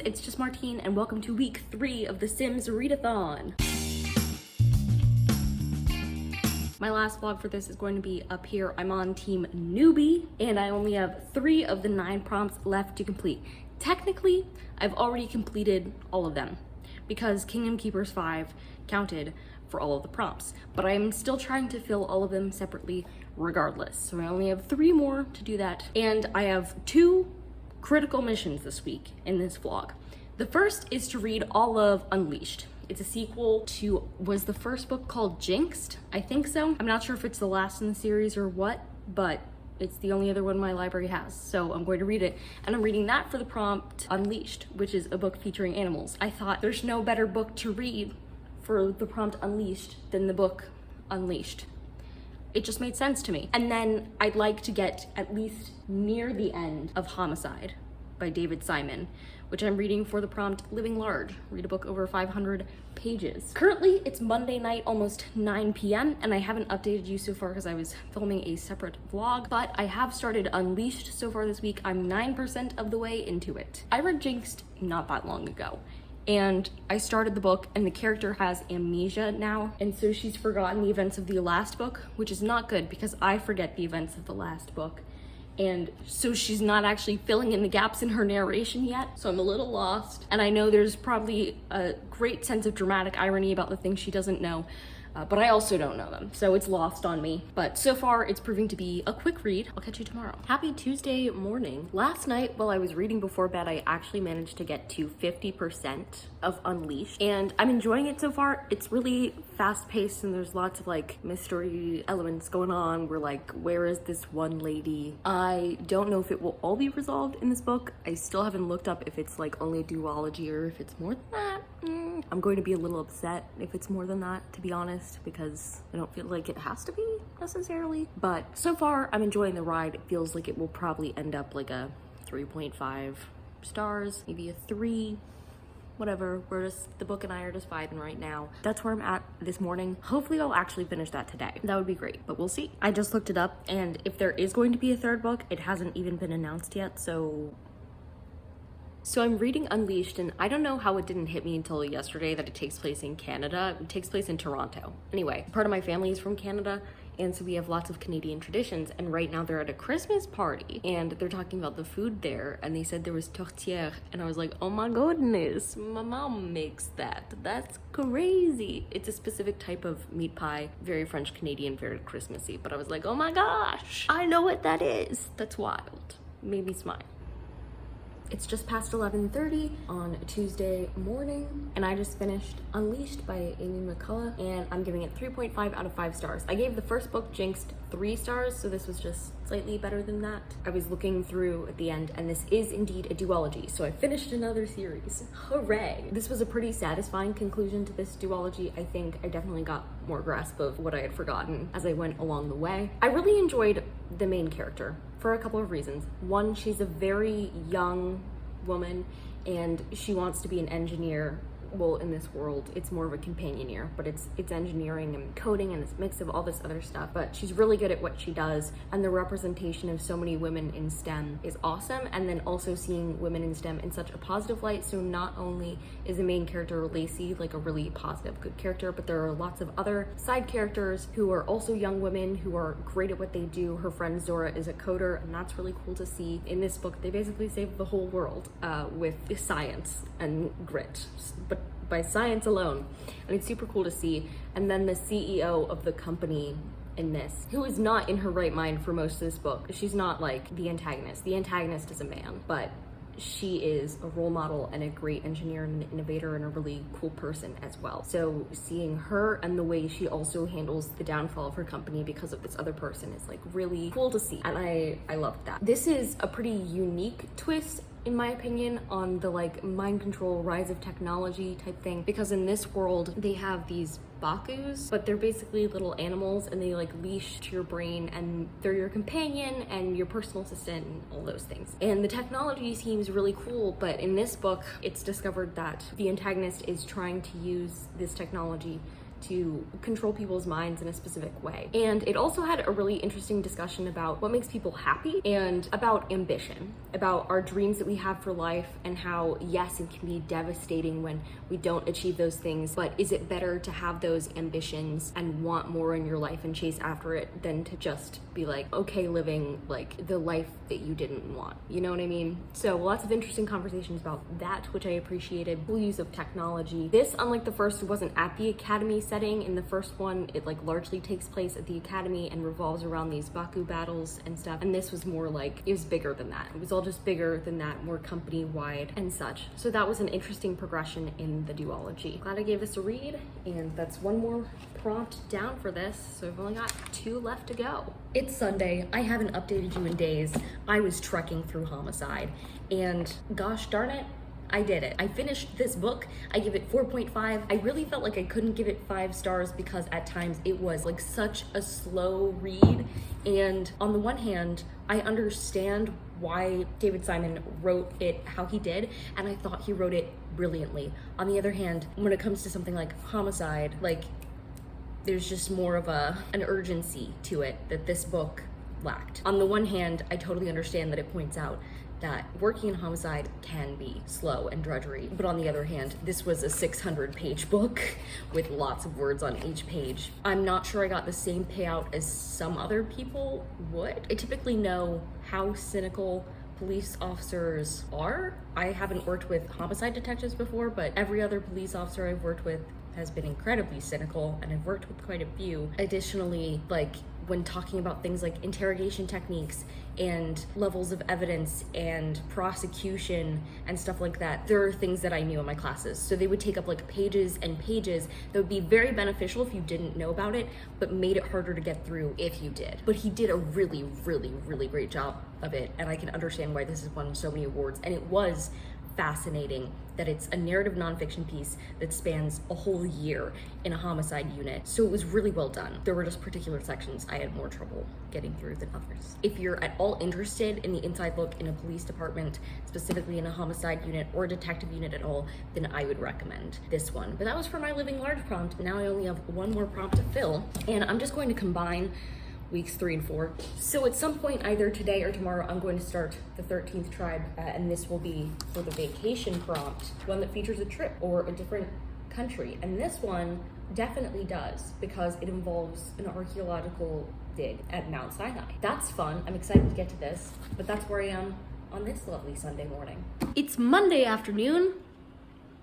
it's just Martine, and welcome to week 3 of the Sims Readathon. My last vlog for this is going to be up here. I'm on team newbie, and I only have 3 of the 9 prompts left to complete. Technically, I've already completed all of them because Kingdom Keepers 5 counted for all of the prompts, but I'm still trying to fill all of them separately regardless. So I only have 3 more to do that, and I have 2 critical missions this week in this vlog. The first is to read all of Unleashed. It's a sequel to, was the first book called Jinxed? I think so. I'm not sure if it's the last in the series or what, but it's the only other one my library has. So I'm going to read it. And I'm reading that for the prompt Unleashed, which is a book featuring animals. I thought there's no better book to read for the prompt Unleashed than the book Unleashed. It just made sense to me. And then I'd like to get at least near the end of Homicide by David Simon, which I'm reading for the prompt Living Large. Read a book over 500 pages. Currently, it's Monday night, almost 9 p.m., and I haven't updated you so far because I was filming a separate vlog, but I have started Unleashed so far this week. I'm 9% of the way into it. I read Jinxed not that long ago, and I started the book, and the character has amnesia now, and so she's forgotten the events of the last book, which is not good because I forget the events of the last book. And so she's not actually filling in the gaps in her narration yet, so I'm a little lost. And I know there's probably a great sense of dramatic irony about the things she doesn't know, but I also don't know them, so it's lost on me. But so far, it's proving to be a quick read. I'll catch you tomorrow. Happy Tuesday morning. Last night, while I was reading before bed, I actually managed to get to 50% of Unleashed, and I'm enjoying it so far. It's really fast-paced, and there's lots of like mystery elements going on. We're like, where is this one lady? I don't know if it will all be resolved in this book. I still haven't looked up if it's like only a duology or if it's more than that. I'm going to be a little upset if it's more than that, to be honest, because I don't feel like it has to be necessarily. But so far, I'm enjoying the ride. It feels like it will probably end up like a 3.5 stars, maybe a 3. Whatever, the book and I are just vibing right now. That's where I'm at this morning. Hopefully I'll actually finish that today. That would be great, but we'll see. I just looked it up, and if there is going to be a 3rd book, it hasn't even been announced yet, so I'm reading Unleashed, and I don't know how it didn't hit me until yesterday that it takes place in Canada. It takes place in Toronto. Anyway, part of my family is from Canada, and so we have lots of Canadian traditions, and right now they're at a Christmas party, and they're talking about the food there, and they said there was tourtière, and I was like, oh my goodness, my mom makes that. That's crazy. It's a specific type of meat pie, very French Canadian, very Christmassy, but I was like, oh my gosh, I know what that is. That's wild. Made me smile. It's just past 11:30 on a Tuesday morning, and I just finished Unleashed by Amy Mccullough, and I'm giving it 3.5 out of 5 stars. I gave the first book, Jinxed, 3 stars, so this was just slightly better than that. I was looking through at the end, and this is indeed a duology, so I finished another series. Hooray! This was a pretty satisfying conclusion to this duology. I think I definitely got more grasp of what I had forgotten as I went along the way. I really enjoyed the main character for a couple of reasons. One, she's a very young woman, and she wants to be an engineer. Well, in this world, it's more of a companion year, but it's engineering and coding and this mix of all this other stuff, but she's really good at what she does, and the representation of so many women in STEM is awesome, and then also seeing women in STEM in such a positive light. So not only is the main character, Lacey, like a really positive, good character, but there are lots of other side characters who are also young women who are great at what they do. Her friend Zora is a coder, and that's really cool to see. In this book, they basically save the whole world with science and grit, but by science alone, and it's super cool to see. And then the CEO of the company in this, who is not in her right mind for most of this book. She's not like the antagonist. The antagonist is a man, but she is a role model and a great engineer and an innovator and a really cool person as well. So seeing her and the way she also handles the downfall of her company because of this other person is like really cool to see, and I loved that. This is a pretty unique twist, in my opinion, on the like mind control, rise of technology type thing, because in this world they have these Bakus, but they're basically little animals, and they like leash to your brain, and they're your companion and your personal assistant and all those things. And the technology seems really cool, but in this book it's discovered that the antagonist is trying to use this technology to control people's minds in a specific way. And it also had a really interesting discussion about what makes people happy and about ambition, about our dreams that we have for life, and how, yes, it can be devastating when we don't achieve those things, but is it better to have those ambitions and want more in your life and chase after it than to just be like, okay, living like the life that you didn't want? You know what I mean? So lots of interesting conversations about that, which I appreciated. Full use of technology. This, unlike the first, wasn't at the academy setting. In the first one, it like largely takes place at the academy and revolves around these Baku battles and stuff. And this was more like, it was bigger than that. It was all just bigger than that, more company wide and such. So that was an interesting progression in the duology. Glad I gave this a read, and that's one more prompt down for this. So I've only got 2 left to go. It's Sunday. I haven't updated you in days. I was trekking through Homicide, and gosh darn it, I did it. I finished this book. I give it 4.5. I really felt like I couldn't give it 5 stars because at times it was like such a slow read. And on the one hand, I understand why David Simon wrote it how he did, and I thought he wrote it brilliantly. On the other hand, when it comes to something like Homicide, like there's just more of an urgency to it that this book lacked. On the one hand, I totally understand that it points out that working in Homicide can be slow and drudgery. But on the other hand, this was a 600-page book with lots of words on each page. I'm not sure I got the same payout as some other people would. I typically know how cynical police officers are. I haven't worked with homicide detectives before, but every other police officer I've worked with has been incredibly cynical, and I've worked with quite a few. Additionally, like when talking about things like interrogation techniques and levels of evidence and prosecution and stuff like that, there are things that I knew in my classes. So they would take up like pages and pages that would be very beneficial if you didn't know about it, but made it harder to get through if you did. But he did a really, really, really great job of it, and I can understand why this has won so many awards. And it was fascinating that it's a narrative nonfiction piece that spans a whole year in a homicide unit. So it was really well done. There were just particular sections I had more trouble getting through than others. If you're at all interested in the inside look in a police department, specifically in a homicide unit or a detective unit at all, then I would recommend this one. But that was for my living large prompt. Now I only have one more prompt to fill, and I'm just going to combine weeks 3 and 4. So at some point, either today or tomorrow, I'm going to start the 13th tribe, and this will be for the vacation prompt, one that features a trip or a different country. And this one definitely does, because it involves an archaeological dig at Mount Sinai. That's fun. I'm excited to get to this, but that's where I am on this lovely Sunday morning. It's Monday afternoon,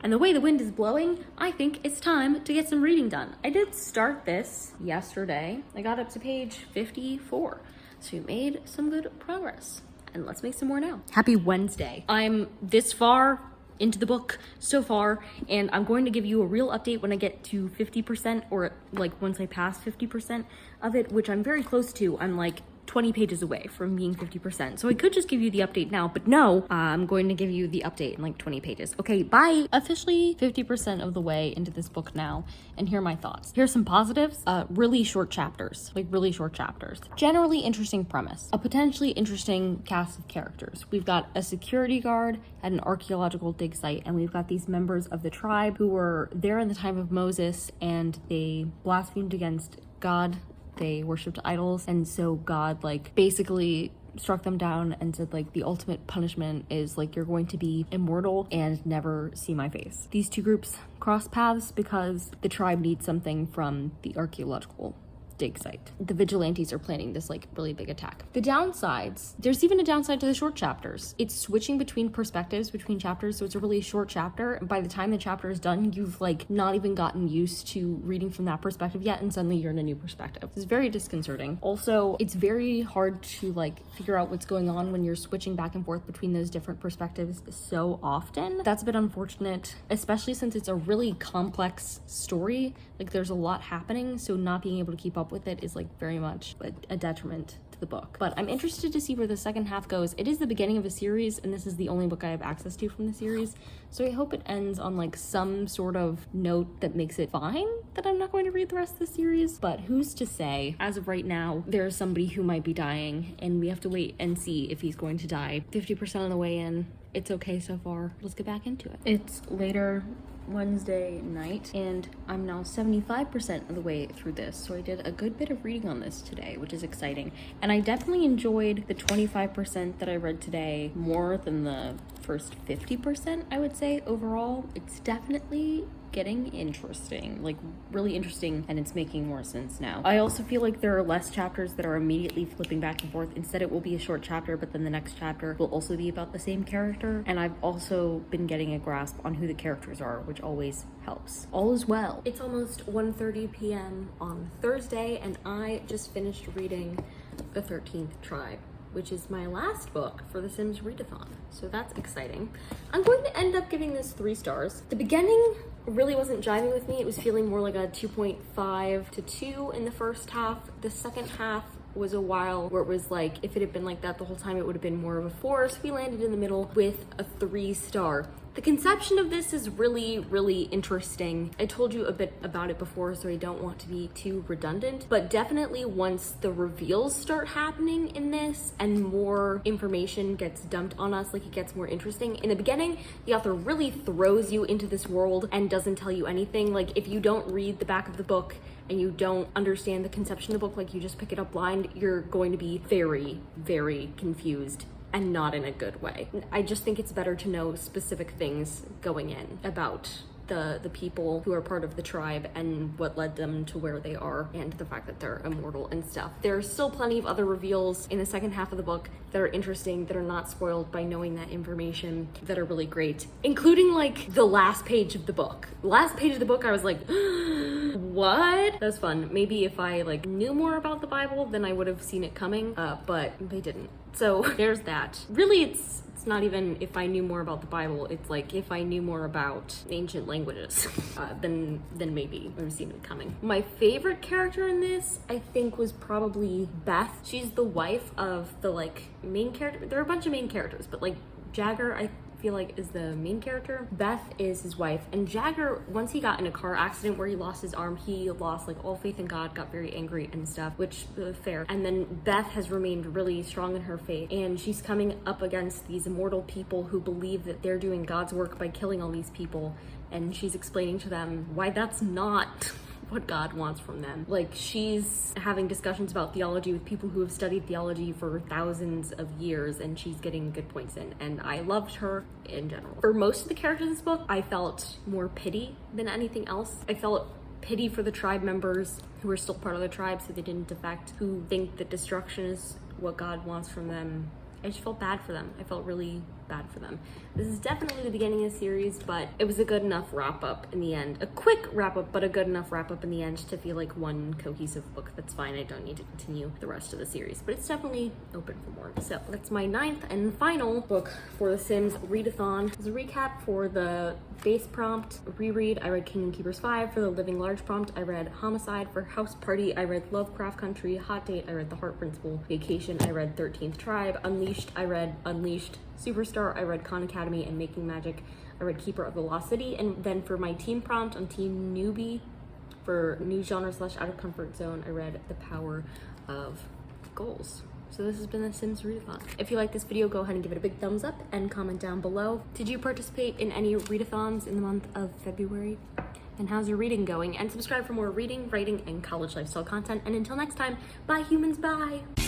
and the way the wind is blowing, I think it's time to get some reading done. I did start this yesterday. I got up to page 54, so we made some good progress. And let's make some more now. Happy Wednesday. I'm this far into the book so far, and I'm going to give you a real update when I get to 50%, or like once I pass 50% of it, which I'm very close to. I'm like 20 pages away from being 50%. So I could just give you the update now, but no, I'm going to give you the update in like 20 pages. Okay, bye. Officially 50% of the way into this book now, and here are my thoughts. Here's some positives. Really short chapters, like really short chapters. Generally interesting premise. A potentially interesting cast of characters. We've got a security guard at an archaeological dig site, and we've got these members of the tribe who were there in the time of Moses, and they blasphemed against God. They worshipped idols, and so God like basically struck them down and said like the ultimate punishment is like you're going to be immortal and never see my face. These two groups cross paths because the tribe needs something from the archaeological dig site. The vigilantes are planning this like really big attack. The downsides, there's even a downside to the short chapters. It's switching between perspectives between chapters, so it's a really short chapter, and by the time the chapter is done, you've like not even gotten used to reading from that perspective yet, and suddenly you're in a new perspective. It's very disconcerting. Also, it's very hard to like figure out what's going on when you're switching back and forth between those different perspectives so often. That's a bit unfortunate, especially since it's a really complex story. Like there's a lot happening, so not being able to keep up with it is like very much a detriment to the book. But I'm interested to see where the second half goes. It is the beginning of a series, and this is the only book I have access to from the series, so I hope it ends on like some sort of note that makes it fine. that I'm not going to read the rest of the series, but who's to say? As of right now, there's somebody who might be dying, and we have to wait and see if he's going to die. 50% of the way in. It's okay so far. Let's get back into it. It's later Wednesday night, and I'm now 75% of the way through this, so I did a good bit of reading on this today, which is exciting. And I definitely enjoyed the 25% that I read today more than the first 50%, I would say. Overall, it's definitely getting interesting, like really interesting, and it's making more sense now. I also feel like there are less chapters that are immediately flipping back and forth. Instead, it will be a short chapter, but then the next chapter will also be about the same character, and I've also been getting a grasp on who the characters are, which always helps. All is well. It's almost 1:30 p.m. on Thursday, and I just finished reading The 13th Tribe, which is my last book for the Sims Readathon, so that's exciting. I'm going to end up giving this 3 stars. The beginning really wasn't jiving with me. It was feeling more like a 2.5 to 2 in the first half. The second half was a while where it was like, if it had been like that the whole time, it would have been more of a 4, so we landed in the middle with a 3 star. The conception of this is really, really interesting. I told you a bit about it before, so I don't want to be too redundant, but definitely once the reveals start happening in this and more information gets dumped on us, like it gets more interesting. In the beginning, the author really throws you into this world and doesn't tell you anything. Like if you don't read the back of the book and you don't understand the conception of the book, like you just pick it up blind, you're going to be very, very confused, and not in a good way. I just think it's better to know specific things going in about the people who are part of the tribe and what led them to where they are, and the fact that they're immortal and stuff. There's still plenty of other reveals in the second half of the book that are interesting, that are not spoiled by knowing that information, that are really great, including like the last page of the book. The last page of the book, I was like, what? That was fun. Maybe if I like knew more about the Bible, then I would have seen it coming, but they didn't. So there's that. Really, it's not even if I knew more about the Bible, it's like if I knew more about ancient languages, then maybe I would have seen it coming. My favorite character in this, I think, was probably Beth. She's the wife of the like main character. There are a bunch of main characters, but like Jagger, I feel like is the main character. Beth is his wife, and Jagger, once he got in a car accident where he lost his arm, he lost like all faith in God, got very angry and stuff, which fair. And then Beth has remained really strong in her faith, and she's coming up against these immortal people who believe that they're doing God's work by killing all these people, and she's explaining to them why that's not what God wants from them. Like, she's having discussions about theology with people who have studied theology for thousands of years, and she's getting good points in, and I loved her in general. For most of the characters in this book, I felt more pity than anything else. I felt pity for the tribe members who are still part of the tribe, so they didn't defect, who think that destruction is what God wants from them. I just felt bad for them. I felt really bad for them. This is definitely the beginning of the series, but it was a good enough wrap up in the end. A quick wrap up, but a good enough wrap up in the end to feel like one cohesive book. That's fine. I don't need to continue the rest of the series, but it's definitely open for more. So that's my 9th and final book for the Sims Readathon. As a recap for the base prompt reread, I read Kingdom Keepers 5. For the Living Large prompt, I read Homicide. For House Party, I read Lovecraft Country. Hot Date, I read The Heart Principle. Vacation, I read 13th Tribe. Unleashed, I read Unleashed. Superstar, I read Khan Academy and Making Magic. I read Keeper of the Lost City. And then for my team prompt on Team Newbie, for new genre / out of comfort zone, I read The Power of Goals. So this has been the Sims Readathon. If you like this video, go ahead and give it a big thumbs up and comment down below. Did you participate in any readathons in the month of February? And how's your reading going? And subscribe for more reading, writing, and college lifestyle content. And until next time, bye humans, bye!